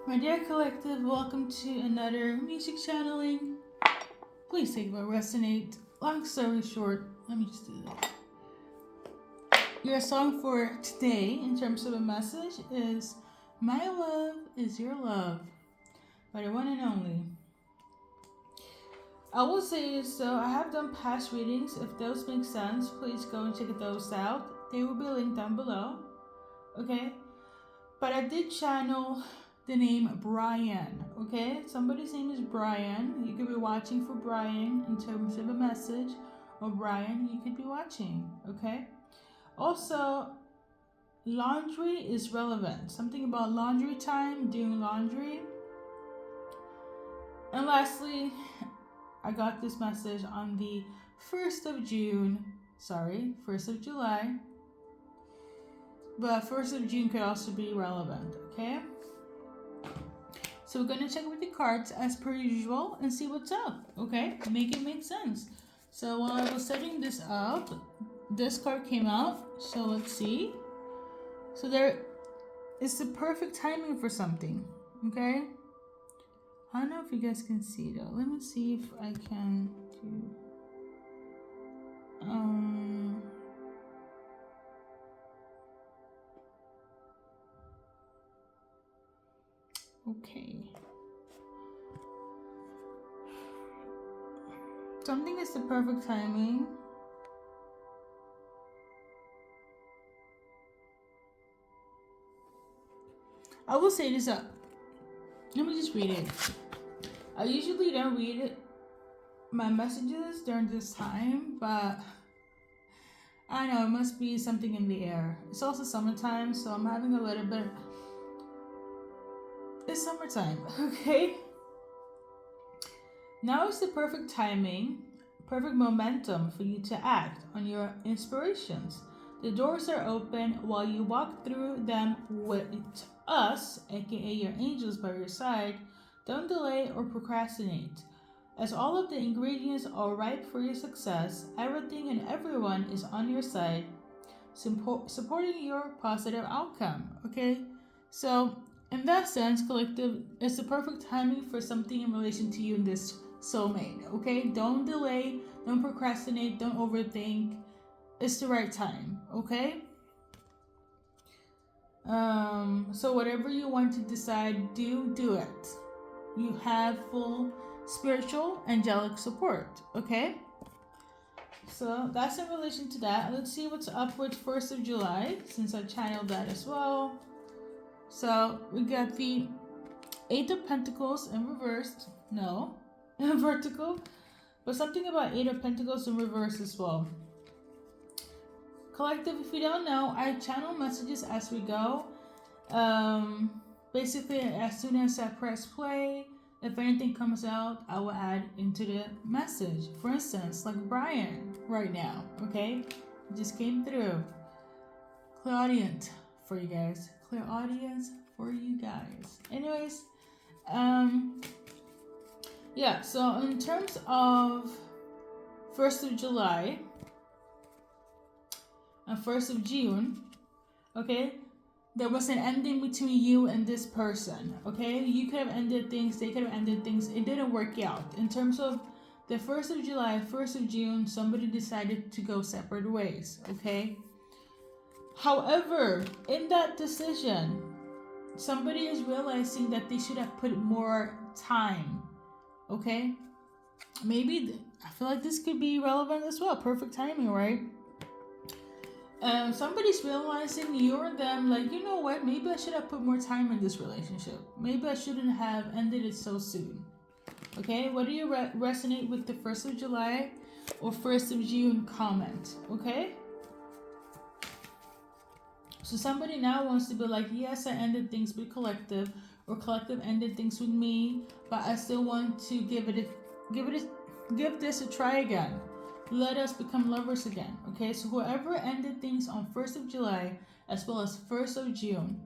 My dear collective, welcome to another music channeling. Please take what resonate. Long story short, let me just do that. Your song for today, in terms of a message, is My Love is Your Love by the one and only. I will say so. I have done past readings. If those make sense, please go and check those out. They will be linked down below. Okay? But I did channel the name Brian, okay? Somebody's name is Brian. You could be watching for Brian in terms of a message, or Brian, you could be watching, okay? Also, laundry is relevant. Something about laundry time, doing laundry. And lastly, I got this message on the 1st of June. Sorry, 1st of July. But 1st of June could also be relevant, okay? So we're going to check with the cards as per usual and see what's up, okay? Make it make sense. So while I was setting this up, this card came out. So let's see. So there is the perfect timing for something, okay? I don't know if you guys can see though. Let me see if I can do... Okay. Something is the perfect timing. I will say this up. Let me just read it. I usually don't read my messages during this time, but I know it must be something in the air. It's also summertime, so I'm having a little bit... It's summertime, okay? Now is the perfect timing, perfect momentum for you to act on your inspirations. The doors are open while you walk through them with us, aka your angels by your side. Don't delay or procrastinate. As all of the ingredients are ripe for your success, everything and everyone is on your side, supporting your positive outcome, okay? So, in that sense, collective, it's the perfect timing for something in relation to you in this soulmate, okay? Don't delay, don't procrastinate, don't overthink. It's the right time, okay? So whatever you want to decide, do it. You have full spiritual, angelic support, okay? So that's in relation to that. Let's see what's up with 1st of July, since I channeled that as well. So we got the 8 of Pentacles in reverse. No, in vertical. But something about 8 of Pentacles in reverse as well. Collective, if you don't know, I channel messages as we go. Basically, as soon as I press play, if anything comes out, I will add into the message. For instance, like Brian right now, okay? It just came through. Claudiant for you guys. Clear audience for you guys. Anyways, yeah, so in terms of 1st of July and 1st of June, okay, there was an ending between you and this person, okay? You could have ended things, they could have ended things. It didn't work out. In terms of the 1st of July, 1st of June, somebody decided to go separate ways, okay? However, in that decision, somebody is realizing that they should have put more time, okay? Maybe, I feel like this could be relevant as well. Perfect timing, right? Somebody's realizing you're them, like, you know what? Maybe I should have put more time in this relationship. Maybe I shouldn't have ended it so soon. Okay? Whether you resonate with the 1st of July or 1st of June, comment, okay? So somebody now wants to be like, yes, I ended things with collective, or collective ended things with me, but I still want to give this a try again. Let us become lovers again. Okay, so whoever ended things on 1st of July as well as 1st of June,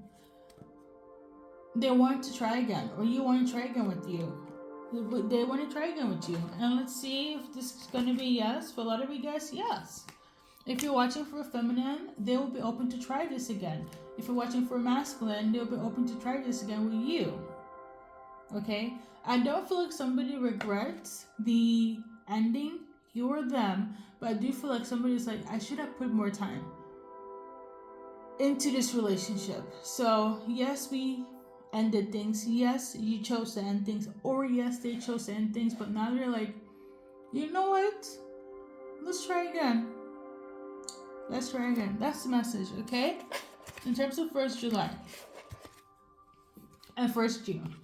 they want to try again, or you want to try again with you. They want to try again with you. And let's see if this is going to be yes. For a lot of you guys, yes. If you're watching for a feminine, they will be open to try this again. If you're watching for a masculine, they'll be open to try this again with you. Okay? I don't feel like somebody regrets the ending, you or them, but I do feel like somebody's like, I should have put more time into this relationship. So, yes, we ended things. Yes, you chose to end things. Or, yes, they chose to end things. But now they're like, you know what? Let's try again. Let's try again. That's the message, okay? In terms of 1st July and 1st June.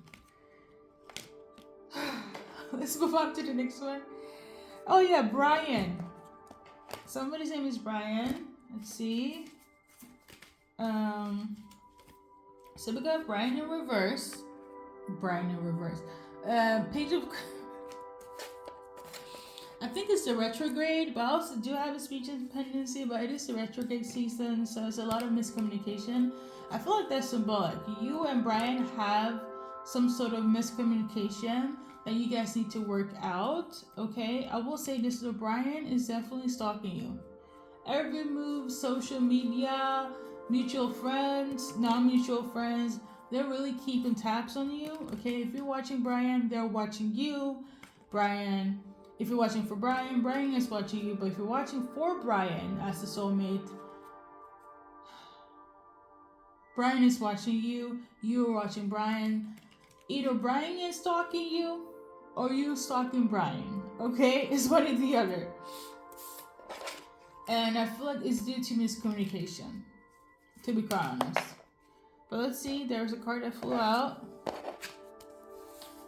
Let's move on to the next one. Oh, yeah, Brian. Somebody's name is Brian. Let's see. So we got Brian in reverse. Brian in reverse. Page of... I think it's the retrograde, but I also do have a speech dependency, but it is the retrograde season, so it's a lot of miscommunication. I feel like that's symbolic. You and Brian have some sort of miscommunication that you guys need to work out, okay? I will say this, though, Brian is definitely stalking you. Every move, social media, mutual friends, non-mutual friends, they're really keeping tabs on you, okay? If you're watching Brian, they're watching you. Brian... If you're watching for Brian, Brian is watching you. But if you're watching for Brian as the soulmate, Brian is watching you. You are watching Brian. Either Brian is stalking you or you stalking Brian. Okay? It's one or the other. And I feel like it's due to miscommunication, to be quite honest. But let's see. There's a card that flew out.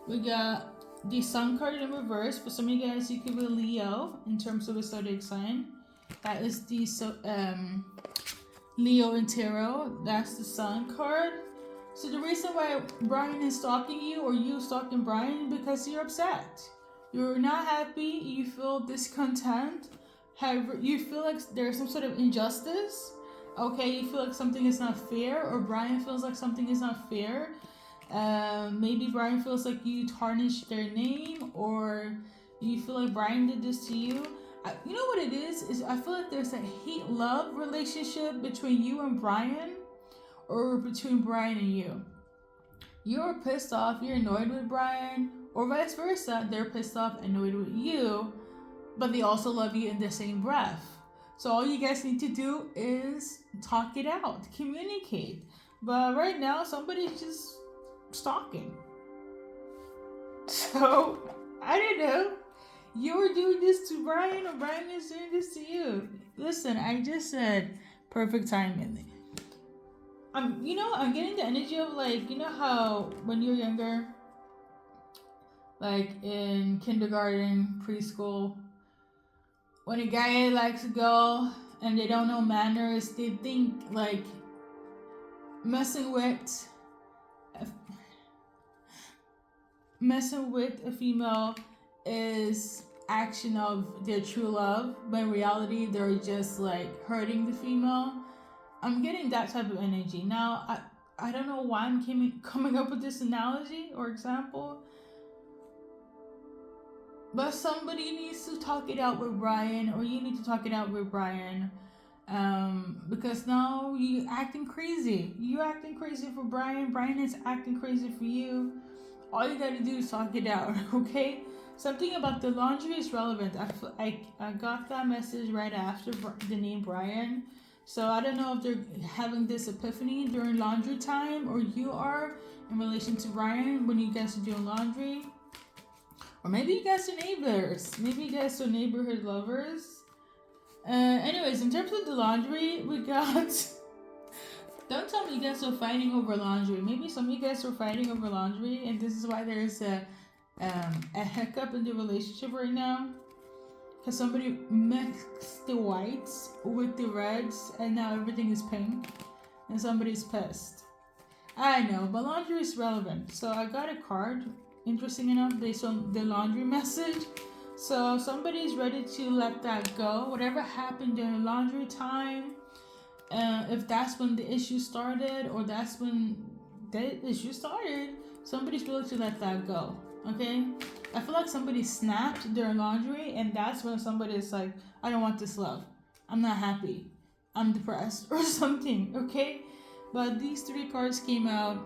We got the Sun card in reverse. For some of you guys, you could be Leo in terms of a zodiac sign. That is the Leo in tarot. That's the Sun card. So the reason why Brian is stalking you or you stalking Brian is because you're upset. You're not happy. You feel discontent. However, you feel like there's some sort of injustice. Okay, you feel like something is not fair, or Brian feels like something is not fair. Maybe Brian feels like you tarnished their name, or you feel like Brian did this to you. You know what it is I feel like there's a hate-love relationship between you and Brian, or between Brian and you. You're pissed off, you're annoyed with Brian, or vice versa, they're pissed off, annoyed with you, but they also love you in the same breath. So all you guys need to do is talk it out, communicate. But right now, somebody's just stalking. So, I don't know. You're doing this to Brian, or Brian is doing this to you. Listen, I just said perfect timing. I'm getting the energy of, like, you know how when you're younger, like in kindergarten, preschool, when a guy likes a girl and they don't know manners, they think like messing with a female is action of their true love, but in reality they're just like hurting the female. I'm getting that type of energy. Now I don't know why I'm coming up with this analogy or example, but somebody needs to talk it out with Brian, or you need to talk it out with Brian, because now you acting crazy. You acting crazy for Brian. Brian is acting crazy for you. All you gotta do is talk it out, okay? Something about the laundry is relevant. I got that message right after the name Brian. So I don't know if they're having this epiphany during laundry time, or you are in relation to Brian when you guys are doing laundry. Or maybe you guys are neighbors. Maybe you guys are neighborhood lovers. Anyways, in terms of the laundry, we got... Don't tell me you guys are fighting over laundry. Maybe some of you guys are fighting over laundry, and this is why there's a hiccup in the relationship right now. Because somebody mixed the whites with the reds, and now everything is pink, and somebody's pissed. I know, but laundry is relevant. So I got a card, interesting enough, based on the laundry message. So somebody's ready to let that go. Whatever happened during laundry time, if that's when the issue started, or that's when the issue started, somebody's willing to let that go. Okay? I feel like somebody snapped during laundry, and that's when somebody's like, I don't want this love. I'm not happy. I'm depressed or something. Okay? But these three cards came out.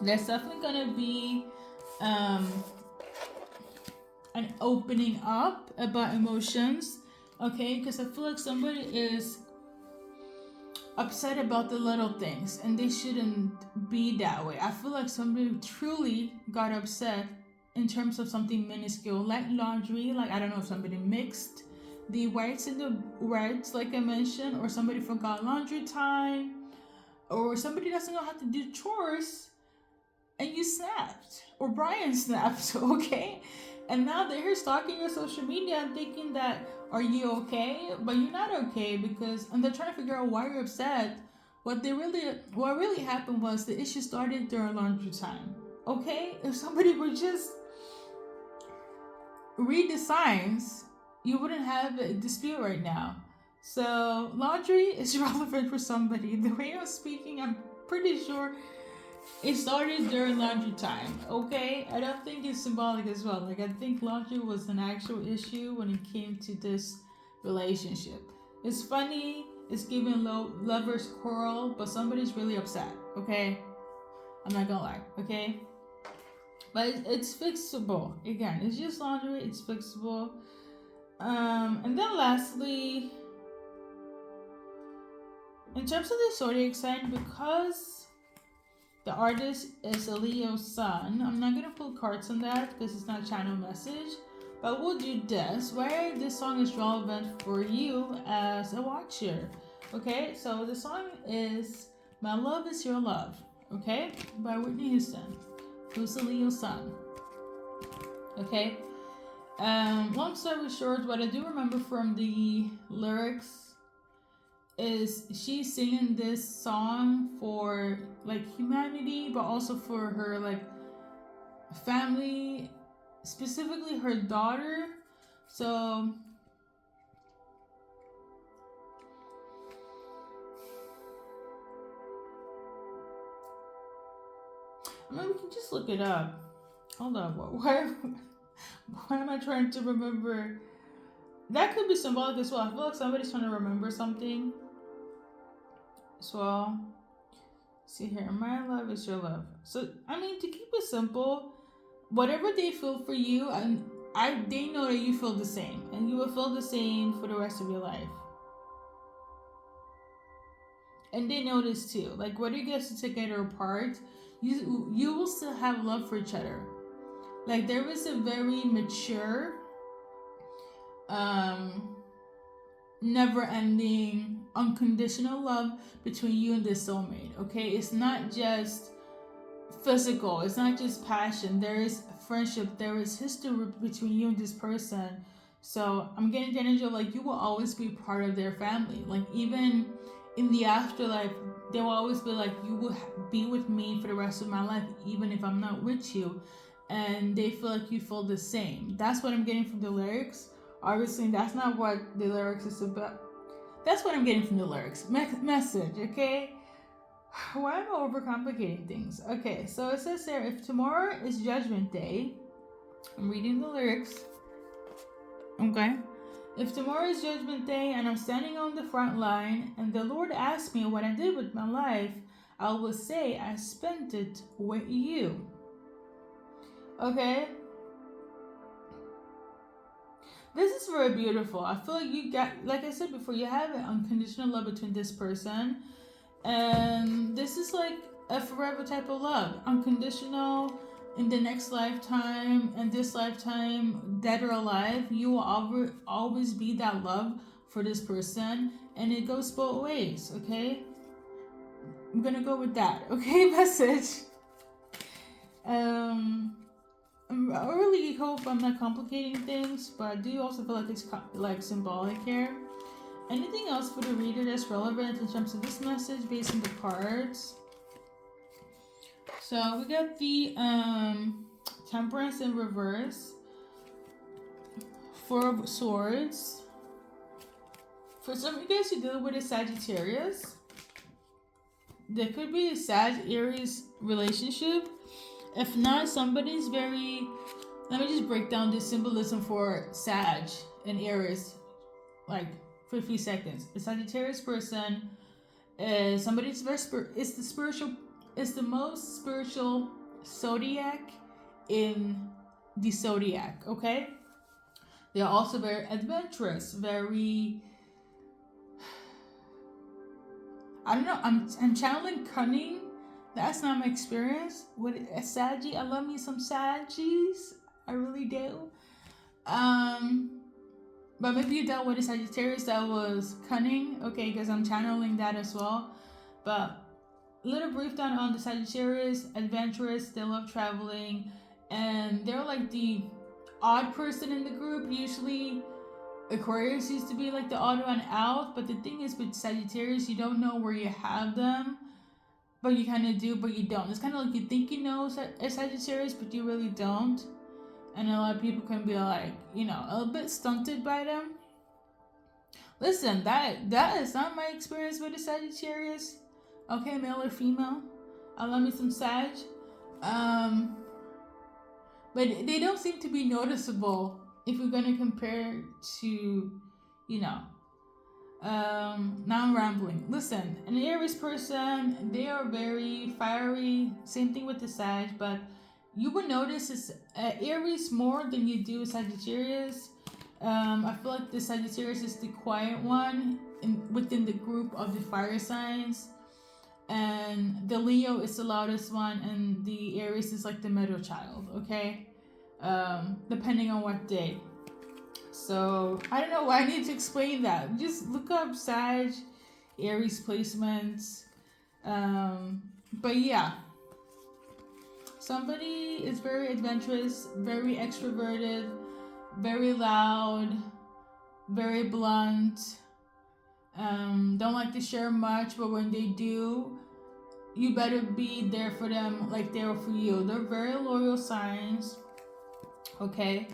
There's definitely gonna be um, an opening up about emotions. Okay, because I feel like somebody is upset about the little things and they shouldn't be that way. I feel like somebody truly got upset in terms of something minuscule like laundry. Like, I don't know if somebody mixed the whites and the reds, like I mentioned, or somebody forgot laundry time, or somebody doesn't know how to do chores and you snapped, or Brian snapped, okay? And now they're here stalking your social media and thinking that, are you okay? But you're not okay, because, and they're trying to figure out why you're upset. What really happened was the issue started during laundry time, okay? If somebody would just read the signs, you wouldn't have a dispute right now. So laundry is relevant for somebody. The way I'm speaking, I'm pretty sure it started during laundry time, okay? I don't think it's symbolic as well. Like, I think laundry was an actual issue when it came to this relationship. It's funny, it's giving lovers quarrel, but somebody's really upset, okay? I'm not gonna lie, okay? But it's fixable. Again, it's just laundry, it's fixable. And then lastly, in terms of the zodiac sign, because the artist is a Leo sun, I'm not gonna pull cards on that because it's not a channel message, but we'll do this. Why this song is relevant for you as a watcher. Okay, so the song is My Love Is Your Love, okay, by Whitney Houston, who's a Leo sun. Okay, long story short, what I do remember from the lyrics is she's singing this song for like humanity, but also for her like family, specifically her daughter. So I mean, we can just look it up. Hold on, why am I trying to remember? That could be symbolic as well. I feel like somebody's trying to remember something as well. See here, my love is your love. So I mean, to keep it simple, whatever they feel for you, and they know that you feel the same, and you will feel the same for the rest of your life. And they know this too. Like, whether you get together or apart, you will still have love for each other. Like, there is a very mature, never-ending, unconditional love between you and this soulmate. Okay, it's not just physical. It's not just passion. There is friendship. There is history between you and this person. So I'm getting the energy of like you will always be part of their family. Like, even in the afterlife, they will always be like, you will be with me for the rest of my life, even if I'm not with you. And they feel like you feel the same. That's what I'm getting from the lyrics. Obviously, that's not what the lyrics is about. That's what I'm getting from the lyrics. Message, okay? Why am I overcomplicating things? Okay, so it says there, if tomorrow is Judgment Day, I'm reading the lyrics. Okay. If tomorrow is Judgment Day and I'm standing on the front line and the Lord asks me what I did with my life, I will say I spent it with you. Okay? This is very beautiful. I feel like you got, like I said before, you have an unconditional love between this person. And this is like a forever type of love. Unconditional in the next lifetime and this lifetime, dead or alive, you will always be that love for this person. And it goes both ways, okay? I'm gonna go with that, okay? Message. I really hope I'm not complicating things, but I do also feel like it's like symbolic here. Anything else for the reader that's relevant in terms of this message based on the cards? So we got the Temperance in reverse, Four of Swords. For some of you guys who deal with a Sagittarius, there could be a Sag-Aries relationship. If not, somebody's very... Let me just break down the symbolism for Sag and Aries, like for a few seconds. A Sagittarius person is somebody's very is the most spiritual zodiac in the zodiac, okay? They're also very adventurous, very, I don't know, I'm channeling cunning. That's not my experience with a Saggy. I love me some Saggies. I really do. But maybe you dealt with a Sagittarius that was cunning, okay, because I'm channeling that as well. But a little brief down on the Sagittarius, adventurous, they love traveling, and they're like the odd person in the group. Usually Aquarius used to be like the odd one out, but the thing is with Sagittarius, you don't know where you have them, but you kind of do, but you don't. It's kind of like you think you know a Sagittarius, but you really don't. And a lot of people can be like, you know, a little bit stunted by them. Listen, that is not my experience with a Sagittarius. Okay, male or female. I love me some Sag. But they don't seem to be noticeable if we're gonna compare to, you know. Now I'm rambling. Listen, an Aries person, they are very fiery. Same thing with the Sag, but you would notice it's Aries more than you do Sagittarius. I feel like the Sagittarius is the quiet one within the group of the fire signs, and the Leo is the loudest one, and the Aries is like the middle child. Okay, depending on what day. So I don't know why I need to explain that. Just look up Sag, Aries placements. But yeah. Somebody is very adventurous, very extroverted, very loud, very blunt. Don't like to share much, but when they do, you better be there for them like they're for you. They're very loyal signs. Okay?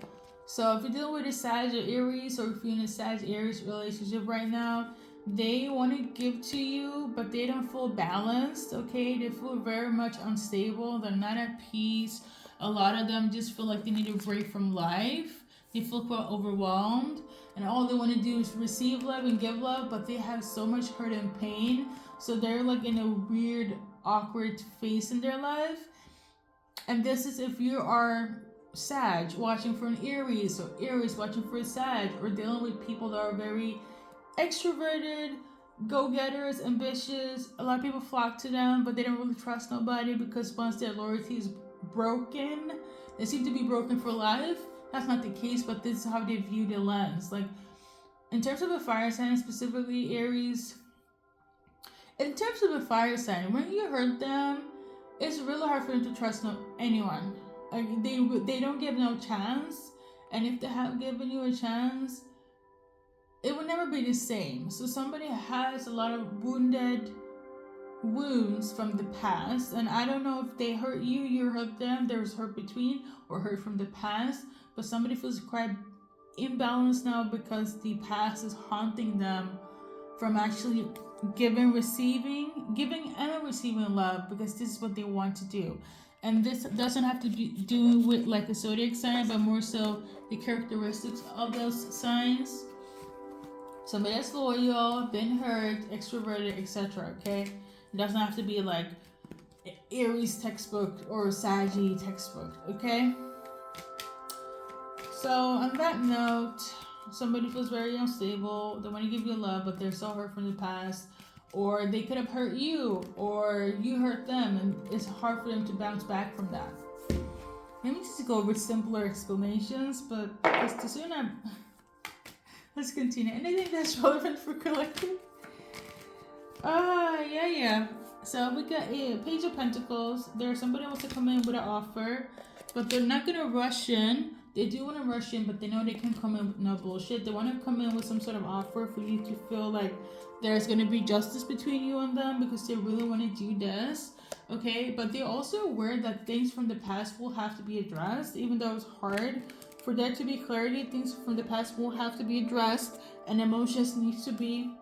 So if you're dealing with a Sag or Aries, or if you're in a Sag Aries relationship right now, they want to give to you, but they don't feel balanced, okay? They feel very much unstable. They're not at peace. A lot of them just feel like they need a break from life. They feel quite overwhelmed, and all they want to do is receive love and give love, but they have so much hurt and pain. So they're like in a weird, awkward phase in their life. And this is if you are Sag watching for an Aries, or Aries watching for a Sag, or dealing with people that are very extroverted, go-getters, ambitious. A lot of people flock to them, but they don't really trust nobody, because once their loyalty is broken, they seem to be broken for life. That's not the case, but this is how they view the lens. Like, in terms of a fire sign, specifically Aries, in terms of a fire sign, when you hurt them, it's really hard for them to trust anyone. Like, they don't give no chance, and if they have given you a chance, it will never be the same. So somebody has a lot of wounds from the past, and I don't know if they hurt you, you hurt them, there's hurt between, or hurt from the past, but somebody feels quite imbalanced now because the past is haunting them from actually giving and receiving love, because this is what they want to do. And this doesn't have to do with like a zodiac sign, but more so the characteristics of those signs. Somebody that's loyal, been hurt, extroverted, etc. Okay, it doesn't have to be like Aries textbook or Saggy textbook. Okay. So on that note, somebody feels very unstable. They want to give you love, but they're so hurt from the past, or they could have hurt you, or you hurt them, and it's hard for them to bounce back from that. Let me just go with simpler explanations, but just to soon let's continue. Anything that's relevant for collective? Yeah. So we got a Page of Pentacles. There's somebody who wants to come in with an offer, but they're not gonna rush in. They do want to rush in, but they know they can come in with no bullshit. They want to come in with some sort of offer for you to feel like there's gonna be justice between you and them, because they really want to do this. Okay, but they're also aware that things from the past will have to be addressed, even though it's hard. For there to be clarity, things from the past will have to be addressed, and emotions need to be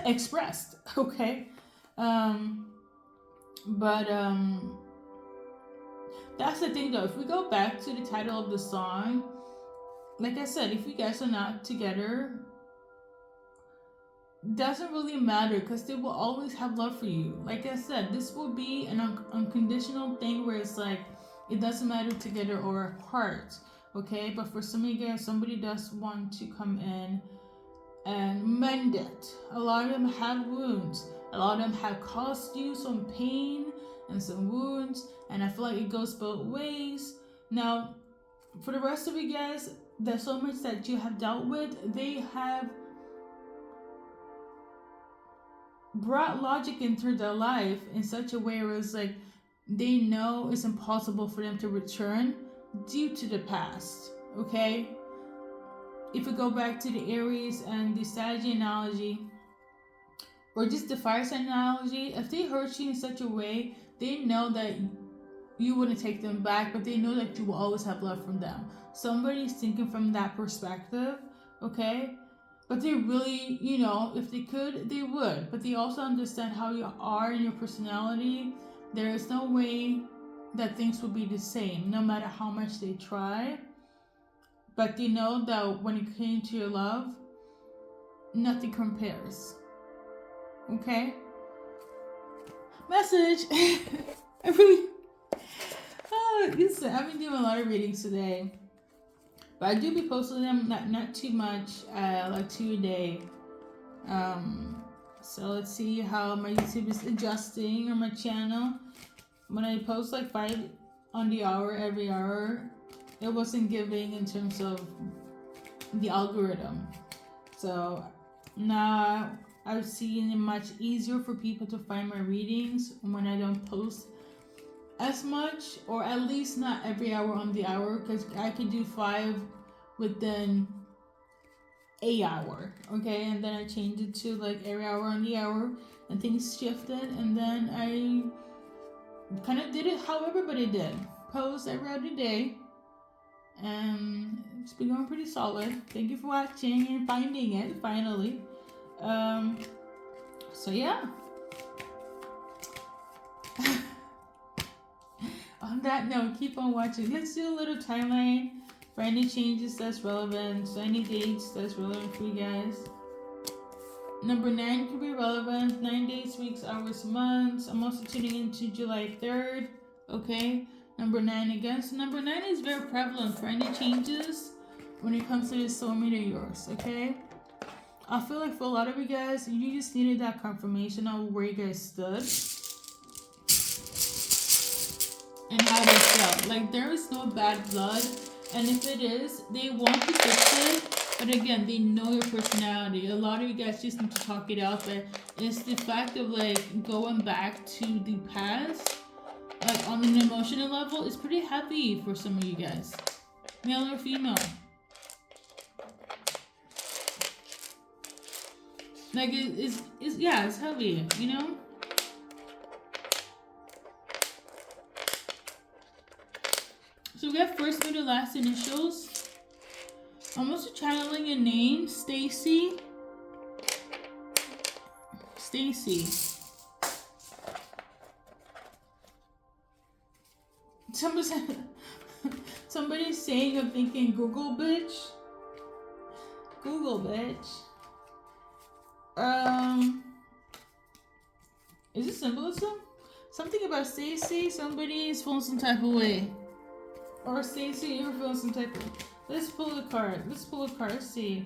expressed. Okay, that's the thing though. If we go back to the title of the song, like I said, if you guys are not together, doesn't really matter because they will always have love for you. Like I said, this will be an unconditional thing where it's like it doesn't matter together or apart. Okay, but for some of you guys, somebody does want to come in and mend it. A lot of them have wounds. A lot of them have caused you some pain and some wounds, and I feel like it goes both ways. Now, for the rest of you guys, there's so much that you have dealt with. They have brought logic into their life in such a way where it's like they know it's impossible for them to return due to the past. Okay, if we go back to the Aries and the Sagittarius analogy, or just the fire sign analogy, if they hurt you in such a way, they know that you wouldn't take them back, but they know that you will always have love from them. Somebody's thinking from that perspective, okay? But they really, if they could, they would. But they also understand how you are and your personality. There is no way that things will be the same, no matter how much they try. But they know that when it came to your love, nothing compares. Okay? Message! I really... listen, I've been doing a lot of readings today. But I do be posting them, not too much, like 2 a day. So let's see how my YouTube is adjusting, or my channel. When I post like 5 on the hour, every hour, it wasn't giving in terms of the algorithm. So now I've seen it much easier for people to find my readings when I don't post as much, or at least not every hour on the hour, because I can do 5 within a hour, okay? And then I changed it to like every hour on the hour, and things shifted, and then I kind of did it how everybody did. Post every other day, and it's been going pretty solid. Thank you for watching and finding it finally. So yeah. On that note, keep on watching. Let's do a little timeline for any changes that's relevant, so any dates that's relevant for you guys. Number 9 could be relevant. 9 days, weeks, hours, months. I'm also tuning into July 3rd. Okay. Number 9 again. So number 9 is very prevalent for any changes when it comes to the soulmate of yours. Okay. I feel like for a lot of you guys, you just needed that confirmation of where you guys stood and how they felt. Like, there is no bad blood, and if it is, they want to fix it. But again, they know your personality. A lot of you guys just need to talk it out, but it's the fact of like going back to the past, like on an emotional level, is pretty heavy for some of you guys, male or female. Like it's heavy, So we have first, middle, last initials. I'm also channeling a name, Stacy. Stacy. Somebody's saying, I'm thinking Google bitch. Google bitch. Is it symbolism? Something about Stacy. Somebody is feeling some type of way. Or Stacy, you're feeling some type of... Let's pull a card. Let's see.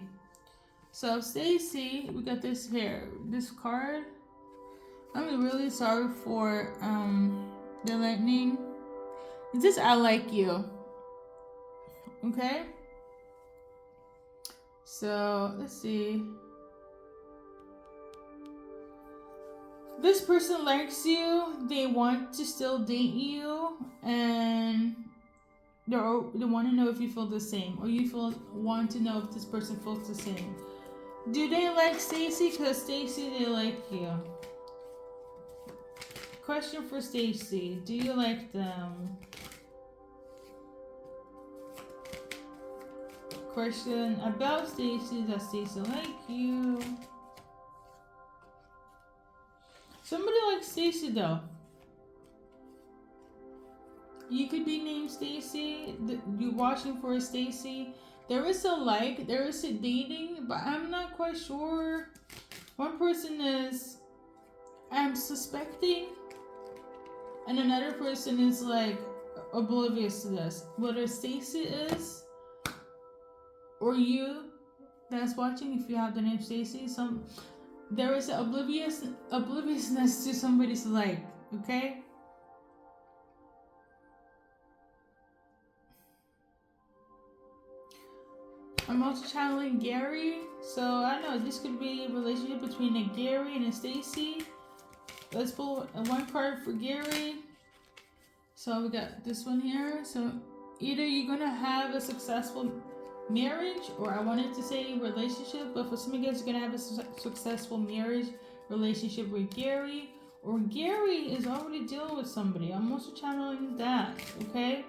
So Stacy, we got this here. This card. I'm really sorry for the lightning. It's just I like you. Okay? So let's see. This person likes you. They want to still date you, and they want to know if you feel the same, or you want to know if this person feels the same. Do they like Stacy? Because Stacy, they like you. Question for Stacy: do you like them? Question about Stacy: does Stacy like you? Somebody likes Stacy though. You could be named Stacy. You're watching for a Stacy. There is a like, there is a dating, but I'm not quite sure One person is, I'm suspecting, and another person is like oblivious to this. Whether Stacy is, or you that's watching, if you have the name Stacy, there is an obliviousness to somebody's life. Okay. I'm also channeling Gary, so I don't know, this could be a relationship between a Gary and a Stacy. Let's pull one card for Gary. So we got this one here. So either you're gonna have a successful marriage, or I wanted to say relationship, but for some of you guys, you're gonna have a successful marriage relationship with Gary, or Gary is already dealing with somebody. I'm also channeling that. Okay.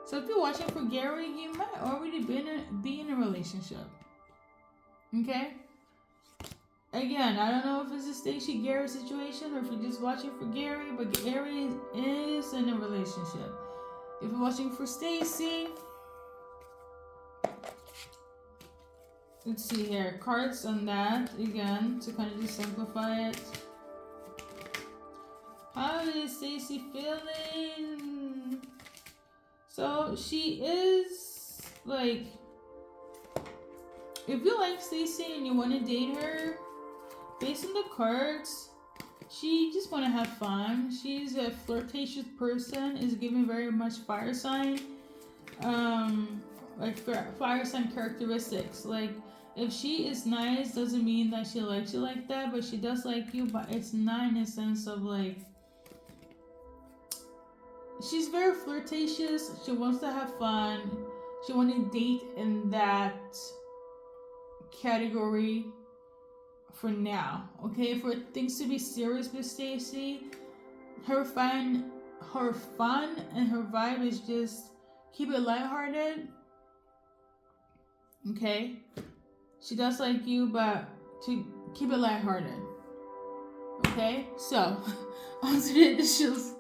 So if you're watching for Gary, he might already be in a relationship. Okay? Again, I don't know if it's a Stacey Gary situation or if you're just watching for Gary, but Gary is in a relationship. If you're watching for Stacey, let's see here. Cards on that again to kind of just simplify it. How is Stacey feeling? So she is like, if you like Stacey and you want to date her, based on the cards, she just want to have fun. She's a flirtatious person, is giving very much fire sign, like fire sign characteristics. Like, if she is nice, doesn't mean that she likes you like that, but she does like you, but it's not in a sense of like, she's very flirtatious. She wants to have fun. She wants to date in that category for now. Okay, for things to be serious with Stacey, her fun and her vibe is just keep it lighthearted. Okay, she does like you, but to keep it lighthearted. Okay, so on to the issues.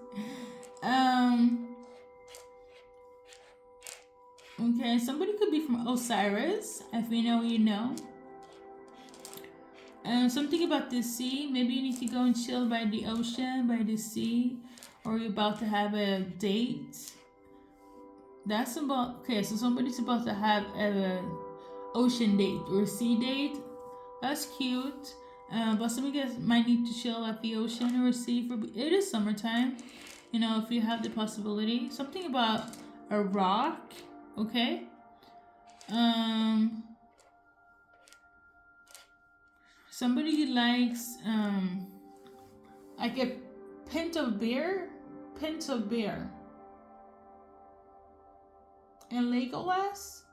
Okay, somebody could be from Osiris. If you know, you know. Something about the sea. Maybe you need to go and chill by the ocean, by the sea, or you're about to have a date. That's about, okay, so somebody's about to have a ocean date or a sea date. That's cute. But some of you guys might need to chill at the ocean or sea. It is summertime. You know, if you have the possibility. Something about a rock. Okay. Somebody likes like a pint of beer. And Legolas.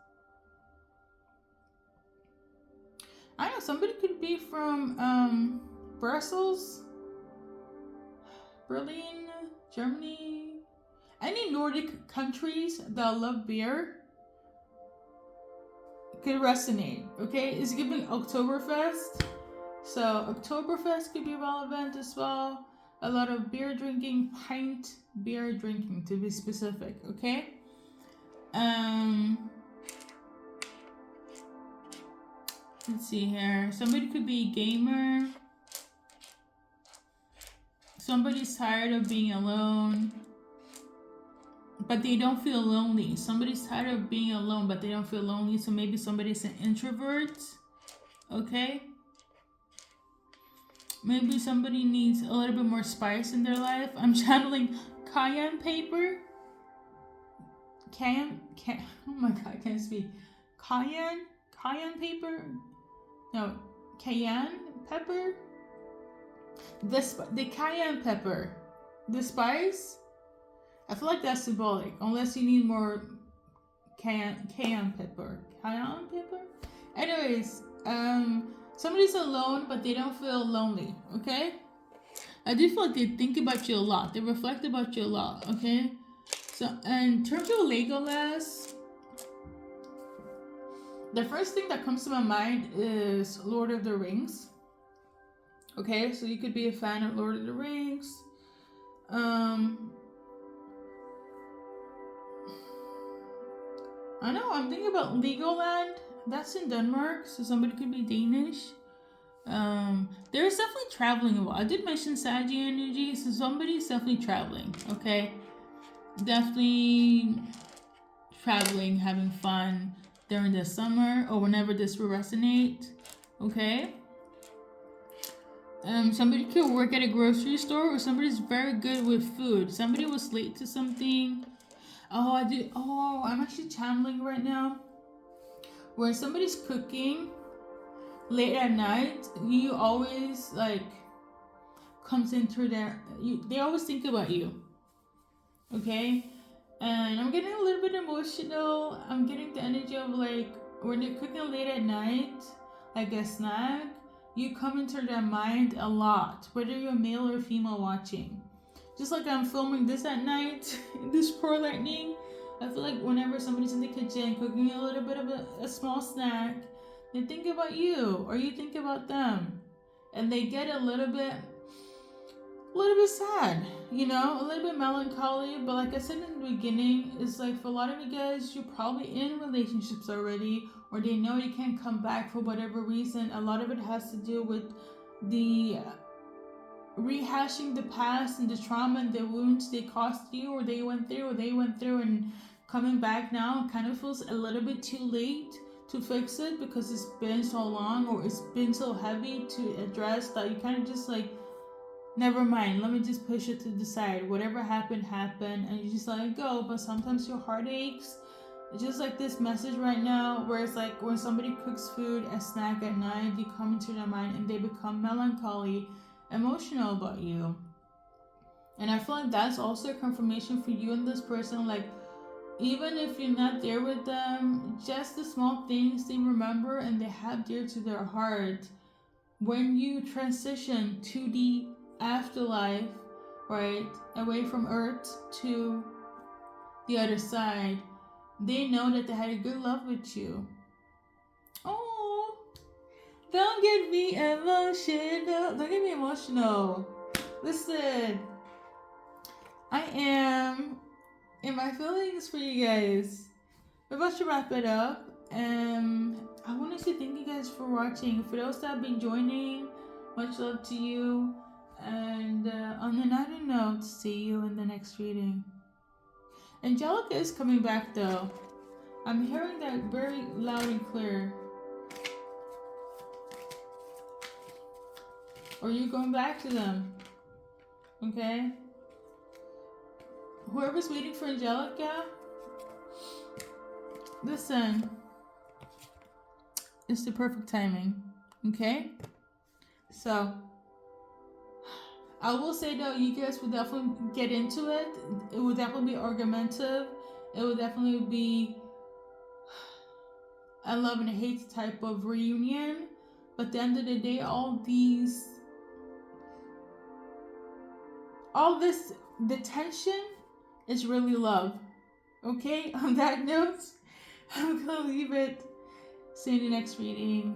I don't know, somebody could be from Brussels, Berlin, Germany, any Nordic countries that love beer could resonate. Okay, it's giving Oktoberfest, so Oktoberfest could be relevant as well. A lot of beer drinking, pint beer drinking to be specific. Okay. Let's see here. Somebody could be a gamer. Somebody's tired of being alone, but they don't feel lonely. Somebody's tired of being alone, but they don't feel lonely. So maybe somebody's an introvert. Okay. Maybe somebody needs a little bit more spice in their life. I'm channeling cayenne pepper. Oh my god, I can't speak. Cayenne pepper. No, cayenne pepper. The cayenne pepper, the spice. I feel like that's symbolic, unless you need more cayenne pepper. Cayenne pepper. Anyways, somebody's alone, but they don't feel lonely. Okay. I do feel like they think about you a lot. They reflect about you a lot. Okay. So, in terms of Legolas, the first thing that comes to my mind is Lord of the Rings. Okay, so you could be a fan of Lord of the Rings. I know, I'm thinking about Legoland. That's in Denmark, so somebody could be Danish. There's definitely traveling involved. I did mention Sagittarius energy, so somebody's definitely traveling. Okay, definitely traveling, having fun during the summer or whenever this will resonate. Okay. Somebody could work at a grocery store, or somebody's very good with food. Somebody was late to something. I'm actually channeling right now. Where somebody's cooking late at night, you always like comes into they always think about you. Okay? And I'm getting a little bit emotional. I'm getting the energy of like when you're cooking late at night, like a snack, you come into their mind a lot, whether you're male or female watching. Just like I'm filming this at night, this poor lightning. I feel like whenever somebody's in the kitchen cooking a little bit of a small snack, they think about you or you think about them. And they get a little bit sad, you know, a little bit melancholy. But like I said in the beginning, it's like for a lot of you guys, you're probably in relationships already, or they know you can't come back for whatever reason. A lot of it has to do with the rehashing the past and the trauma and the wounds they caused you, or they went through, and coming back now kind of feels a little bit too late to fix it because it's been so long or it's been so heavy to address that you kind of just like, never mind, let me just push it to the side. Whatever happened, and you just let it go. But sometimes your heart aches. It's just like this message right now where it's like when somebody cooks food, a snack at night, you come into their mind and they become melancholy, emotional about you. And I feel like that's also a confirmation for you and this person. Like, even if you're not there with them, just the small things they remember and they have dear to their heart. When you transition to the afterlife, right, away from Earth to the other side, they know that they had a good love with you. Oh, don't get me emotional. Don't get me emotional. Listen, I am in my feelings for you guys. We're about to wrap it up. I wanted to thank you guys for watching. For those that have been joining, much love to you. And on another note, see you in the next reading. Angelica is coming back though. I'm hearing that very loud and clear. Or you going back to them. Okay? Whoever's waiting for Angelica, listen. It's the perfect timing. Okay? So I will say though, you guys will definitely get into it. It will definitely be argumentative. It will definitely be a love and a hate type of reunion. But at the end of the day, the tension is really love. Okay? On that note, I'm gonna leave it. See you in the next reading.